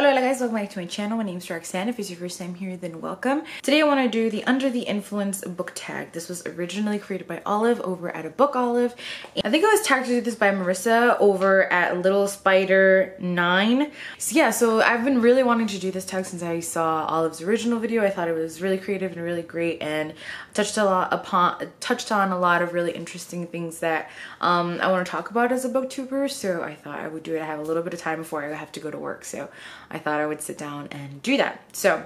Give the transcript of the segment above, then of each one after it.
Hello guys, welcome back to my channel. My name is Roxanne. If it's your first time here, then welcome. Today I want to do the Under the Influence book tag. This was originally created by Olive over at a Book Olive. I think I was tagged to do this by Marissa over at Little Spider 9. So yeah, so I've been really wanting to do this tag since I saw Olive's original video. I thought it was really creative and really great, and touched on a lot of really interesting things that I want to talk about as a booktuber. So I thought I would do it. I have a little bit of time before I have to go to work, so I thought I would sit down and do that. So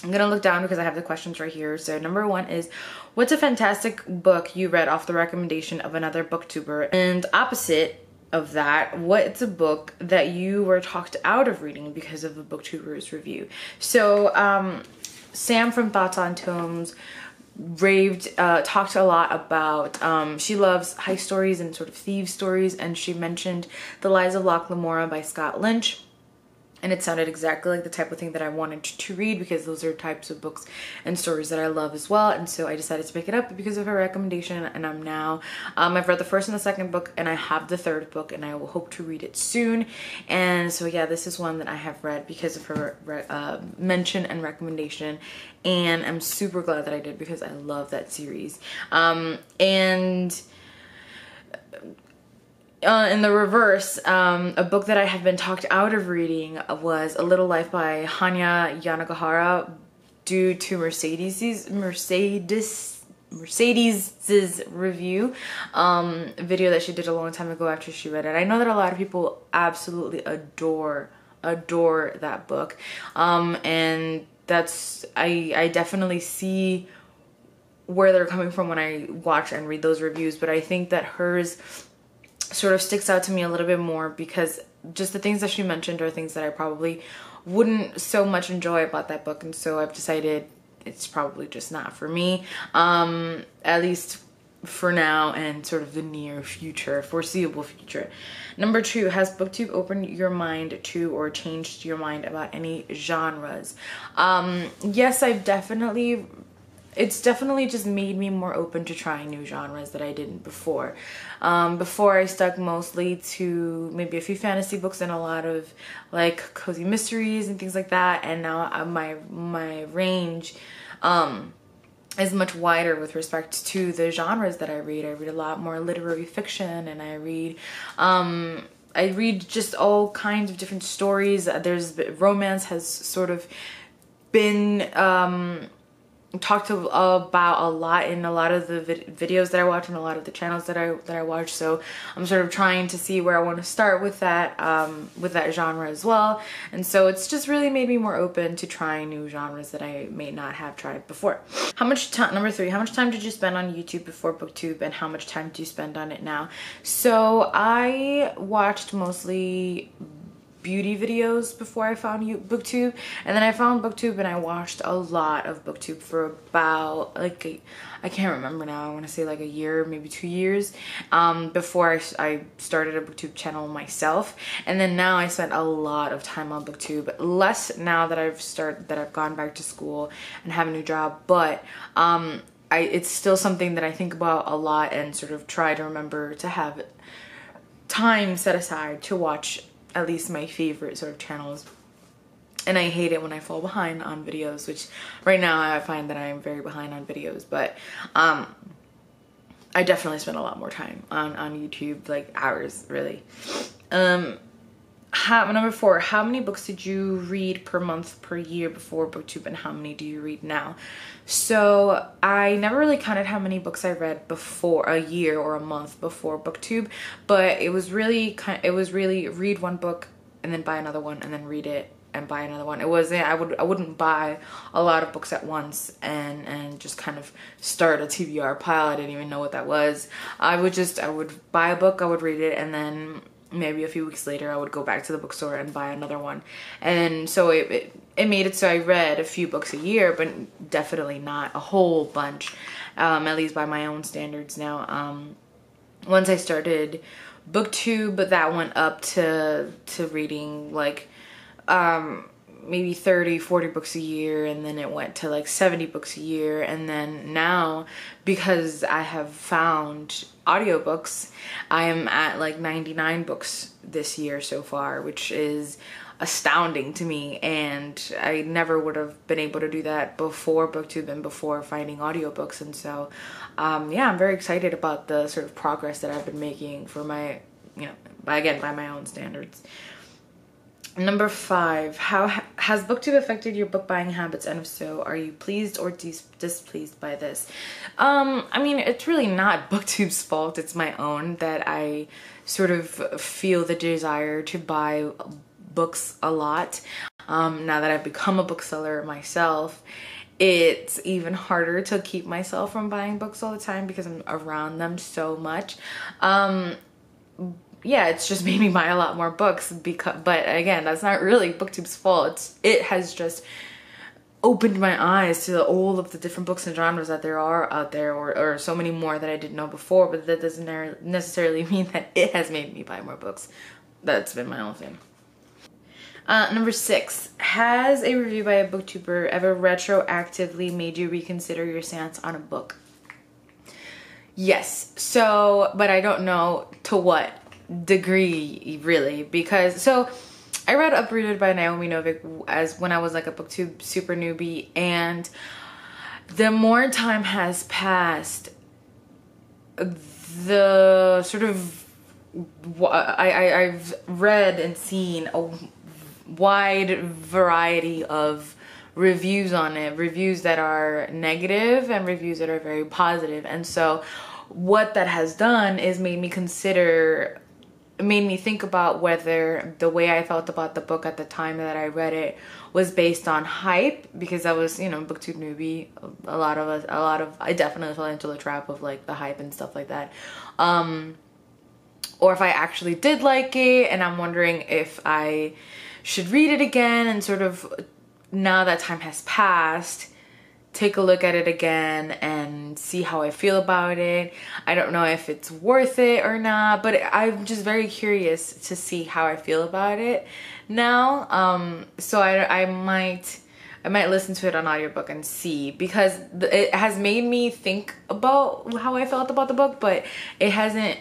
I'm gonna look down because I have the questions right here. So number one is, what's a fantastic book you read off the recommendation of another booktuber? And opposite of that, what's a book that you were talked out of reading because of a booktuber's review? So Sam from Thoughts on Tomes talked a lot about, she loves heist stories and sort of thieves stories, and she mentioned The Lies of Locke Lamora by Scott Lynch. And it sounded exactly like the type of thing that I wanted to read, because those are types of books and stories that I love as well. And so I decided to pick it up because of her recommendation, and I'm now, I've read the first and the second book, and I have the third book, and I will hope to read it soon. And so yeah, this is one that I have read because of her mention and recommendation, and I'm super glad that I did because I love that series. In the reverse, a book that I have been talked out of reading was A Little Life by Hanya Yanagihara due to Mercedes's review video that she did a long time ago after she read it. I know that a lot of people absolutely adore that book, and that's I definitely see where they're coming from when I watch and read those reviews, but I think that hers sort of sticks out to me a little bit more because just the things that she mentioned are things that I probably wouldn't so much enjoy about that book, and so I've decided it's probably just not for me, at least for now and sort of the near future, foreseeable future. Number two, has Booktube opened your mind to or changed your mind about any genres? Yes, it's definitely just made me more open to trying new genres that I didn't before. Before I stuck mostly to maybe a few fantasy books and a lot of like cozy mysteries and things like that, and now my range is much wider with respect to the genres that I read. I read a lot more literary fiction, and I read just all kinds of different stories. Romance has sort of been talked about a lot in a lot of the videos that I watch and a lot of the channels that I watch, so I'm sort of trying to see where I want to start with that genre as well. And so it's just really made me more open to trying new genres that I may not have tried before. Number three, how much time did you spend on YouTube before Booktube, and how much time do you spend on it now? So I watched mostly beauty videos before I found Booktube, and then I found Booktube and I watched a lot of Booktube for about like I can't remember now, I want to say like a year, maybe 2 years, before I started a Booktube channel myself. And then now I spend a lot of time on Booktube, less now that I've gone back to school and have a new job, but it's still something that I think about a lot and sort of try to remember to have time set aside to watch at least my favorite sort of channels. And I hate it when I fall behind on videos, which right now I find that I am very behind on videos, but I definitely spend a lot more time on YouTube, like hours really. Number four, how many books did you read per month per year before Booktube, and how many do you read now? So I never really counted how many books I read before a year or a month before Booktube, but it was really read one book and then buy another one and then read it and buy another one. It wasn't, I wouldn't buy a lot of books at once and just kind of start a TBR pile. I didn't even know what that was. I would buy a book, I would read it, and then maybe a few weeks later I would go back to the bookstore and buy another one. And so it made it so I read a few books a year, but definitely not a whole bunch, at least by my own standards now. Once I started Booktube, that went up to reading like maybe 30-40 books a year, and then it went to like 70 books a year. And then now, because I have found audiobooks, I am at like 99 books this year so far, which is astounding to me, and I never would have been able to do that before Booktube and before finding audiobooks. And so yeah, I'm very excited about the sort of progress that I've been making for my, you know, by my own standards. Number 5, how has Booktube affected your book buying habits, and if so, are you pleased or displeased by this? I mean, it's really not Booktube's fault. It's my own that I sort of feel the desire to buy books a lot. Now that I've become a bookseller myself, it's even harder to keep myself from buying books all the time because I'm around them so much. Yeah, it's just made me buy a lot more books, but again, that's not really Booktube's fault. It has just opened my eyes to all of the different books and genres that there are out there, or so many more that I didn't know before, but that doesn't necessarily mean that it has made me buy more books. That's been my own thing. Number 6, has a review by a booktuber ever retroactively made you reconsider your stance on a book? Yes, so, but I don't know to what degree really, because so I read Uprooted by Naomi Novik as when I was like a Booktube super newbie, and the more time has passed, the sort of I've read and seen a wide variety of reviews on it, reviews that are negative and reviews that are very positive. And so what that has done is made me think about whether the way I felt about the book at the time that I read it was based on hype, because I was, you know, Booktube newbie. I definitely fell into the trap of like the hype and stuff like that. Or if I actually did like it, and I'm wondering if I should read it again and sort of, now that time has passed, take a look at it again and see how I feel about it. I don't know if it's worth it or not, but I'm just very curious to see how I feel about it now. So I might listen to it on audiobook and see, because it has made me think about how I felt about the book, but it hasn't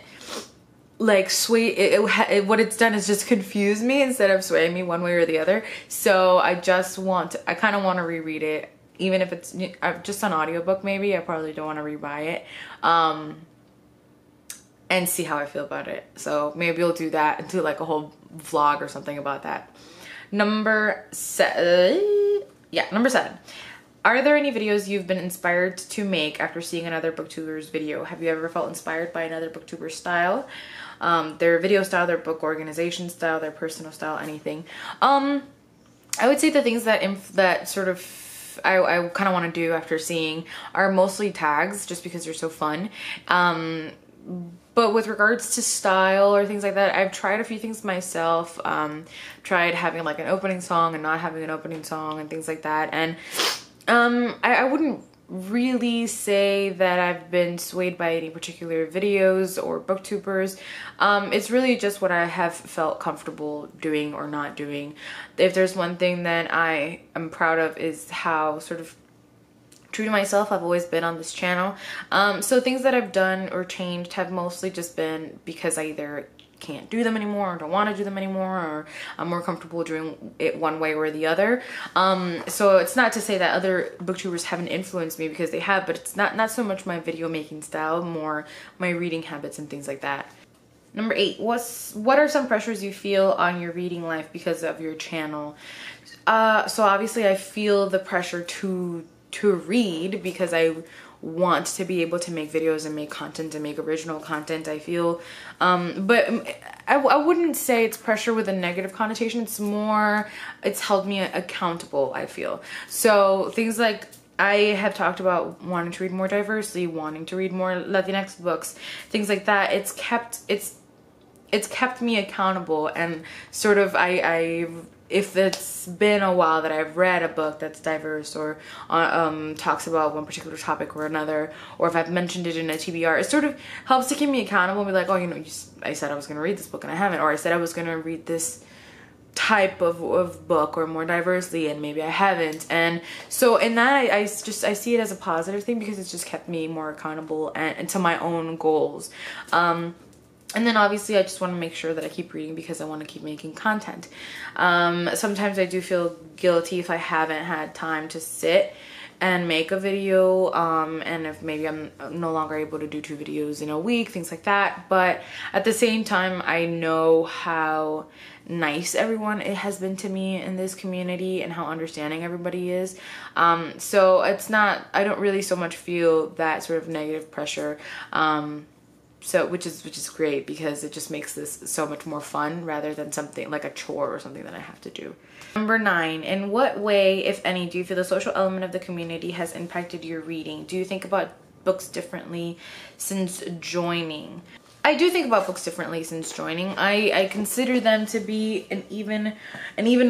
like what it's done is just confuse me instead of swaying me one way or the other. So I kind of want to reread it, even if it's just on audiobook. Maybe I probably don't want to rebuy it, and see how I feel about it. So maybe we'll do that and do like a whole vlog or something about that. Number 7. Are there any videos you've been inspired to make after seeing another booktuber's video? Have you ever felt inspired by another booktuber's style? Their video style, their book organization style, their personal style, anything. I would say the things that sort of I kind of want to do after seeing are mostly tags, just because they're so fun. But with regards to style or things like that, I've tried a few things myself. Tried having like an opening song and not having an opening song and things like that. And I wouldn't really say that I've been swayed by any particular videos or booktubers. It's really just what I have felt comfortable doing or not doing. If there's one thing that I am proud of, is how sort of true to myself I've always been on this channel. So things that I've done or changed have mostly just been because I either can't do them anymore or don't want to do them anymore, or I'm more comfortable doing it one way or the other. So it's not to say that other booktubers haven't influenced me, because they have, but it's not so much my video making style, more my reading habits and things like that. Number 8, what are some pressures you feel on your reading life because of your channel? So obviously I feel the pressure to read because I want to be able to make videos and make content and make original content, I feel. But I wouldn't say it's pressure with a negative connotation. It's more, it's held me accountable, I feel. So things like, I have talked about wanting to read more diversely, wanting to read more Latinx books, things like that. It's kept me accountable, and sort of if it's been a while that I've read a book that's diverse or talks about one particular topic or another, or if I've mentioned it in a TBR, it sort of helps to keep me accountable and be like, oh, you know, I said I was going to read this book and I haven't, or I said I was going to read this type of book or more diversely and maybe I haven't. And so in that, I see it as a positive thing, because it's just kept me more accountable and to my own goals. And then obviously I just want to make sure that I keep reading because I want to keep making content. Sometimes I do feel guilty if I haven't had time to sit and make a video, and if maybe I'm no longer able to do 2 videos in a week, things like that. But at the same time, I know how nice everyone it has been to me in this community and how understanding everybody is. So it's not, I don't really so much feel that sort of negative pressure. So which is great because it just makes this so much more fun rather than something like a chore or something that I have to do. Number 9, in what way, if any, do you feel the social element of the community has impacted your reading? Do you think about books differently since joining? I do think about books differently since joining. I consider them to be an even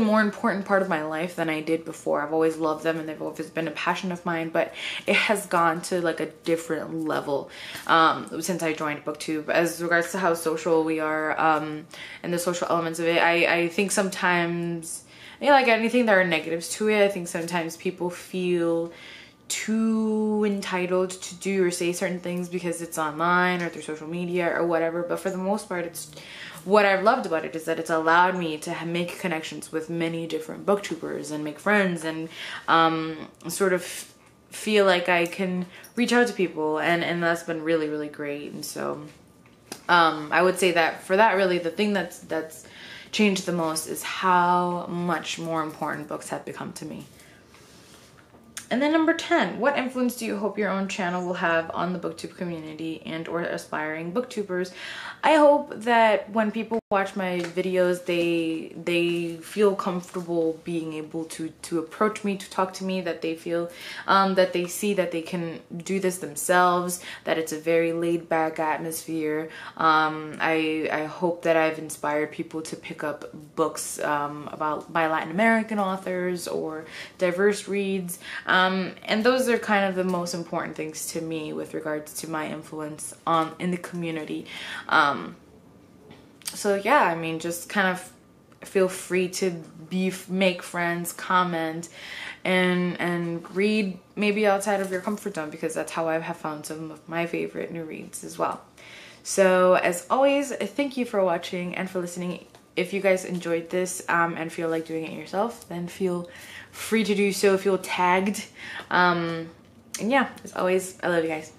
more important part of my life than I did before. I've always loved them and they've always been a passion of mine, but it has gone to like a different level since I joined Booktube. As regards to how social we are and the social elements of it, I think sometimes, you know, like anything, there are negatives to it. I think sometimes people feel too entitled to do or say certain things because it's online or through social media or whatever. But for the most part, it's what I've loved about it is that it's allowed me to make connections with many different booktubers and make friends and sort of feel like I can reach out to people, and that's been really, really great. And so I would say that for that, really the thing that's changed the most is how much more important books have become to me. And then number 10, what influence do you hope your own channel will have on the booktube community and or aspiring booktubers? I hope that when people watch my videos, they feel comfortable being able to approach me, to talk to me, that they feel that they see that they can do this themselves, that it's a very laid back atmosphere. I hope that I've inspired people to pick up books by Latin American authors or diverse reads. And those are kind of the most important things to me with regards to my influence in the community. So yeah, I mean, just kind of feel free to make friends, comment, and read maybe outside of your comfort zone, because that's how I have found some of my favorite new reads as well. So as always, thank you for watching and for listening. If you guys enjoyed this and feel like doing it yourself, then feel free to do so. Feel tagged. And yeah, as always, I love you guys.